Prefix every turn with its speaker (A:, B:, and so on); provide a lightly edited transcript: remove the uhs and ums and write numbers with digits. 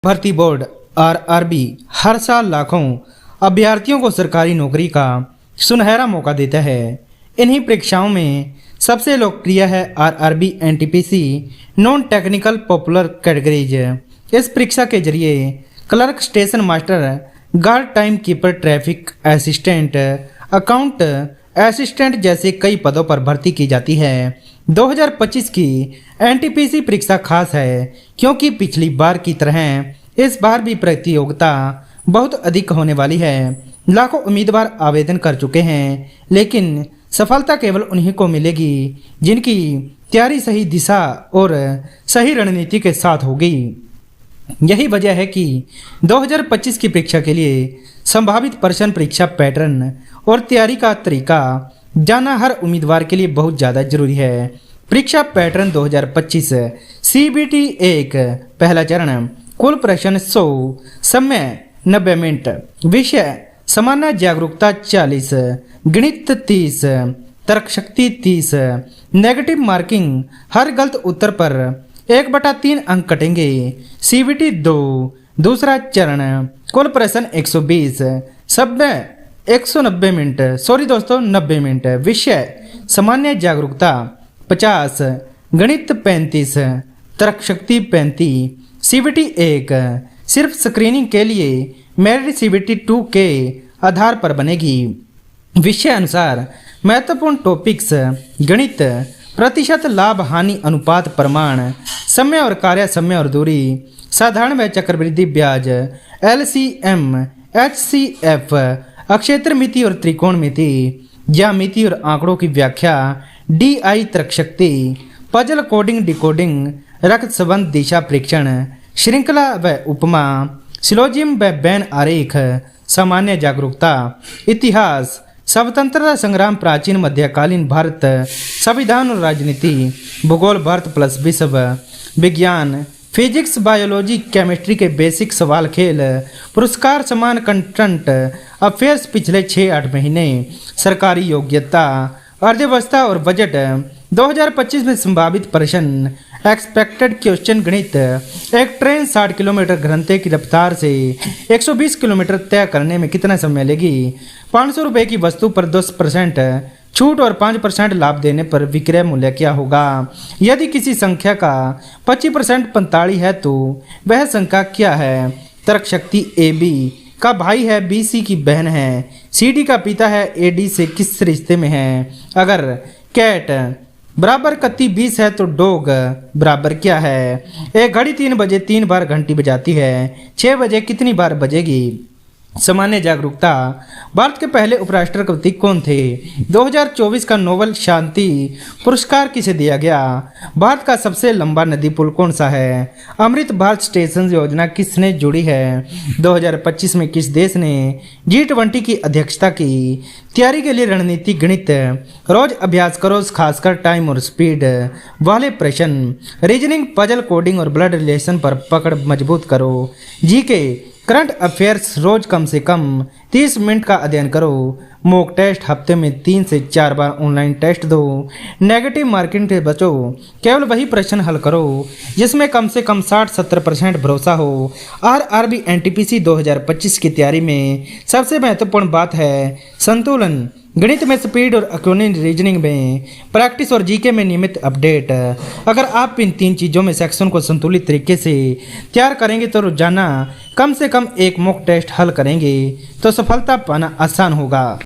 A: भर्ती board RRB हर साल लाखों अभ्यर्थियों को सरकारी नौकरी का सुनहरा मौका देता है। इन्हीं परीक्षाओं में सबसे लोकप्रिय है RRB NTPC non technical popular categories. इस परीक्षा के जरिए clerk, station master, guard, time keeper, traffic assistant, account assistant जैसे कई पदों पर भर्ती की जाती है। 2025 की एनटीपीसी परीक्षा खास है क्योंकि पिछली बार की तरह इस बार भी प्रतियोगिता बहुत अधिक होने वाली है। लाखों उम्मीदवार आवेदन कर चुके हैं, लेकिन सफलता केवल उन्हीं को मिलेगी जिनकी तैयारी सही दिशा और सही रणनीति के साथ होगी। यही वजह है कि 2025 की परीक्षा के लिए संभावित प्रश्न, परीक्षा पैटर्न और तैयारी का तरीका जानना हर उम्मीदवार के लिए बहुत ज़्यादा जरूरी है। परीक्षा पैटर्न 2025 CBT 1 पहला चरण, कुल प्रश्न 100, समय 90 मिनट, विषय सामान्य जागरूकता 40, गणित 30, तर्कशक्ति 30, नेगेटिव मार्किंग हर गलत उत्तर पर 1/3 अंक कटेंगे। CBT 2 दूसरा चरण, कुल प्रश्न 120, समय 190 मिनट, 90 मिनट, विषय सामान्य जागरूकता 50, गणित 35, तर्कशक्ति 35। CBT 1 सिर्फ स्क्रीनिंग के लिए मेरिट CBT 2 के आधार पर बनेगी। विषय अनुसार महत्वपूर्ण टॉपिक्स, गणित, प्रतिशत लाभ हानि अनुपात प्रमाण, समय और कार्य, समय और दूरी, साधारण व चक्रवृद्धि ब्याज, LCM, HCF, अक्षेत्र मिति और त्रिकोण मिति, ज्यामिति और आंकड़ों की व्याख्या, DI तर्कशक्ति, पजल कोडिंग, डिकोडिंग, रक्त संबंध, दिशा परीक्षण, श्रृंखला व उपमा, सिलोजियम व बैन आरेख, सामान्य जागरूकता, इतिहास, स्वतंत्रता संग्राम, प्राचीन मध्यकालीन भारत, संविधान और राजनीति, भूगोल, भारत प्लस विश्व, विज्ञान, फिजिक्स, बायोलॉजी, केमिस्ट्री के बेसिक सवाल, खेल, पुरस्कार, समान कंटेंट अफेयर्स पिछले 6-8 महीने, सरकारी योग्यता, अर्थव्यवस्था और बजट। 2025 में संभावित प्रश्न, एक्सपेक्टेड क्वेश्चन, गणित, एक ट्रेन 60 किलोमीटर घंटे की रफ्तार से 120 किलोमीटर तय करने में कितना समय लेगी? 500 रुपये की वस्तु पर 10% छूट और 5% लाभ देने पर विक्रय मूल्य क्या होगा? यदि किसी संख्या का 25% 45 है तो वह संख्या क्या है? तर्कशक्ति AB का भाई है, BC की बहन है, CD का पिता है, AD से किस रिश्ते में है? अगर कैट बराबर कत्ती 20 है तो डॉग बराबर क्या है? एक घड़ी 3 बजे 3 बार घंटी बजाती है, 6 बजे कितनी बार बजेगी? सामान्य जागरूकता, भारत के पहले उपराष्ट्रपति कौन थे? 2024 का नोबेल शांति पुरस्कार किसे दिया गया? भारत का सबसे लंबा नदी पुल कौन सा है? अमृत भारत स्टेशन योजना किसने जुड़ी है? 2025 में किस देश ने G20 की अध्यक्षता की? तैयारी के लिए रणनीति, गणित, रोज अभ्यास करो, खासकर टाइम और स्पीड वाले प्रश्न, रीजनिंग, पजल, कोडिंग और ब्लड रिलेशन पर पकड़ मजबूत करो। GK करंट अफेयर्स रोज कम से कम 30 मिनट का अध्ययन करो। मॉक टेस्ट हफ्ते में 3 से 4 बार ऑनलाइन टेस्ट दो। नेगेटिव मार्किंग से बचो, केवल वही प्रश्न हल करो जिसमें कम से कम 60-70% भरोसा हो। आरआरबी एनटीपीसी 2025 की तैयारी में सबसे महत्वपूर्ण बात है संतुलन, गणित में स्पीड और अकाउंटिंग, रीजनिंग में प्रैक्टिस और GK में नियमित अपडेट। अगर आप इन 3 चीज़ों में सेक्शन को संतुलित तरीके से तैयार करेंगे तो रोजाना कम से कम एक मॉक टेस्ट हल करेंगे तो सफलता पाना आसान होगा।